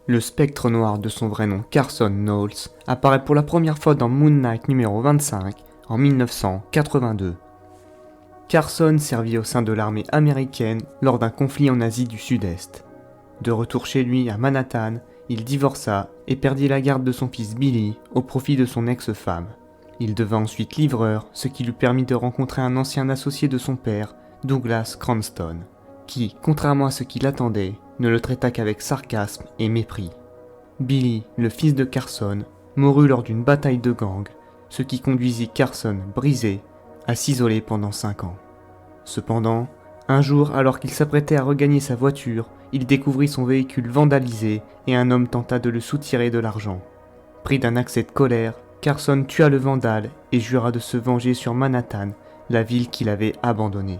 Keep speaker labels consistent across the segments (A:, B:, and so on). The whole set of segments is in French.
A: Le spectre noir de son vrai nom Carson Knowles apparaît pour la première fois dans Moon Knight numéro 25 en 1982. Carson servit au sein de l'armée américaine lors d'un conflit en Asie du Sud-Est. De retour chez lui à Manhattan, il divorça et perdit la garde de son fils Billy au profit de son ex-femme. Il devint ensuite livreur, ce qui lui permit de rencontrer un ancien associé de son père, Douglas Cranston, qui, contrairement à ce qu'il attendait, ne le traita qu'avec sarcasme et mépris. Billy, le fils de Carson, mourut lors d'une bataille de gang, ce qui conduisit Carson, brisé, à s'isoler pendant 5 ans. Cependant, un jour, alors qu'il s'apprêtait à regagner sa voiture, il découvrit son véhicule vandalisé et un homme tenta de le soutirer de l'argent. Pris d'un accès de colère, Carson tua le vandale et jura de se venger sur Manhattan, la ville qu'il avait abandonnée.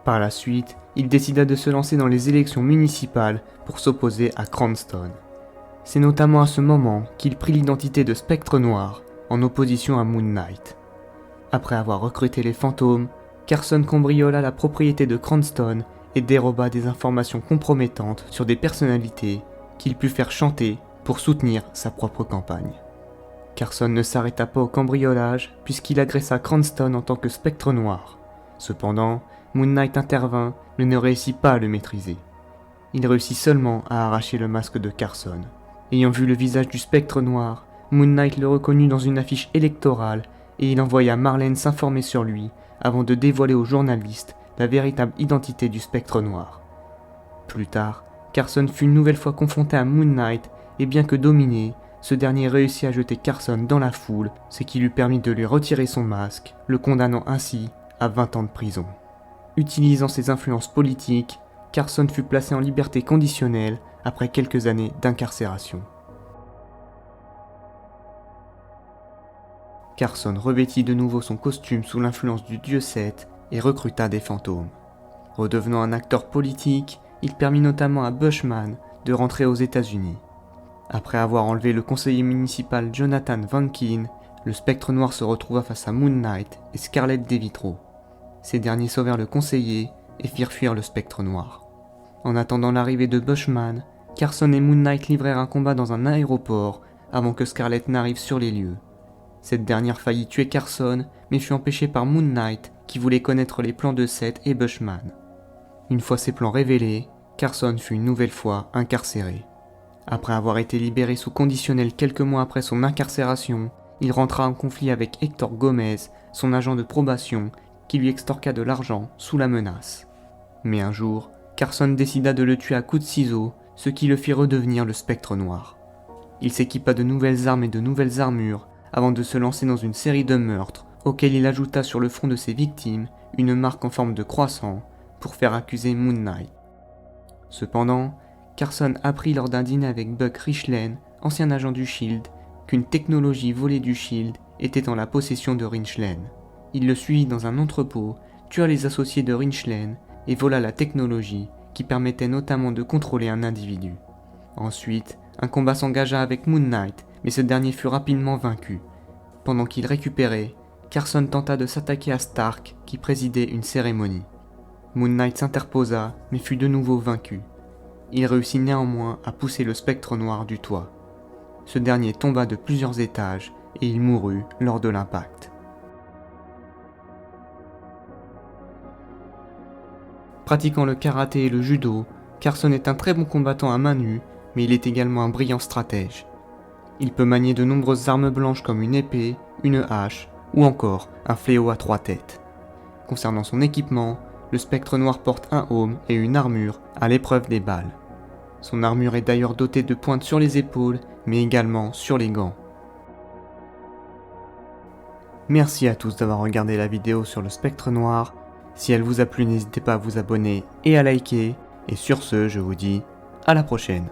A: Par la suite, il décida de se lancer dans les élections municipales pour s'opposer à Cranston. C'est notamment à ce moment qu'il prit l'identité de Spectre Noir, en opposition à Moon Knight. Après avoir recruté les fantômes, Carson cambriola la propriété de Cranston et déroba des informations compromettantes sur des personnalités qu'il put faire chanter pour soutenir sa propre campagne. Carson ne s'arrêta pas au cambriolage puisqu'il agressa Cranston en tant que Spectre Noir. Cependant, Moon Knight intervint mais ne réussit pas à le maîtriser. Il réussit seulement à arracher le masque de Carson. Ayant vu le visage du Spectre Noir, Moon Knight le reconnut dans une affiche électorale et il envoya Marlène s'informer sur lui avant de dévoiler aux journalistes la véritable identité du Spectre Noir. Plus tard, Carson fut une nouvelle fois confronté à Moon Knight et bien que dominé, ce dernier réussit à jeter Carson dans la foule, ce qui lui permit de lui retirer son masque, le condamnant ainsi à 20 ans de prison. Utilisant ses influences politiques, Carson fut placé en liberté conditionnelle après quelques années d'incarcération. Carson revêtit de nouveau son costume sous l'influence du dieu Seth et recruta des fantômes. Redevenant un acteur politique, il permit notamment à Bushman de rentrer aux États-Unis. Après avoir enlevé le conseiller municipal Jonathan Van Keen, le Spectre Noir se retrouva face à Moon Knight et Scarlett DeVitro. Ces derniers sauvèrent le conseiller et firent fuir le Spectre Noir. En attendant l'arrivée de Bushman, Carson et Moon Knight livrèrent un combat dans un aéroport avant que Scarlett n'arrive sur les lieux. Cette dernière faillit tuer Carson, mais fut empêchée par Moon Knight qui voulait connaître les plans de Seth et Bushman. Une fois ces plans révélés, Carson fut une nouvelle fois incarcéré. Après avoir été libéré sous conditionnel quelques mois après son incarcération, il rentra en conflit avec Hector Gomez, son agent de probation, qui lui extorqua de l'argent sous la menace. Mais un jour, Carson décida de le tuer à coups de ciseaux, ce qui le fit redevenir le Spectre Noir. Il s'équipa de nouvelles armes et de nouvelles armures avant de se lancer dans une série de meurtres auxquels il ajouta sur le front de ses victimes une marque en forme de croissant pour faire accuser Moon Knight. Cependant, Carson apprit lors d'un dîner avec Buck Richland, ancien agent du SHIELD, qu'une technologie volée du SHIELD était en la possession de Richland. Il le suivit dans un entrepôt, tua les associés de Richland et vola la technologie qui permettait notamment de contrôler un individu. Ensuite, un combat s'engagea avec Moon Knight, mais ce dernier fut rapidement vaincu. Pendant qu'il récupérait, Carson tenta de s'attaquer à Stark qui présidait une cérémonie. Moon Knight s'interposa, mais fut de nouveau vaincu. Il réussit néanmoins à pousser le Spectre Noir du toit. Ce dernier tomba de plusieurs étages et il mourut lors de l'impact. Pratiquant le karaté et le judo, Carson est un très bon combattant à main nue, mais il est également un brillant stratège. Il peut manier de nombreuses armes blanches comme une épée, une hache ou encore un fléau à 3 têtes. Concernant son équipement, le Spectre Noir porte un aume et une armure à l'épreuve des balles. Son armure est d'ailleurs dotée de pointes sur les épaules, mais également sur les gants. Merci à tous d'avoir regardé la vidéo sur le Spectre Noir. Si elle vous a plu, n'hésitez pas à vous abonner et à liker. Et sur ce, je vous dis à la prochaine.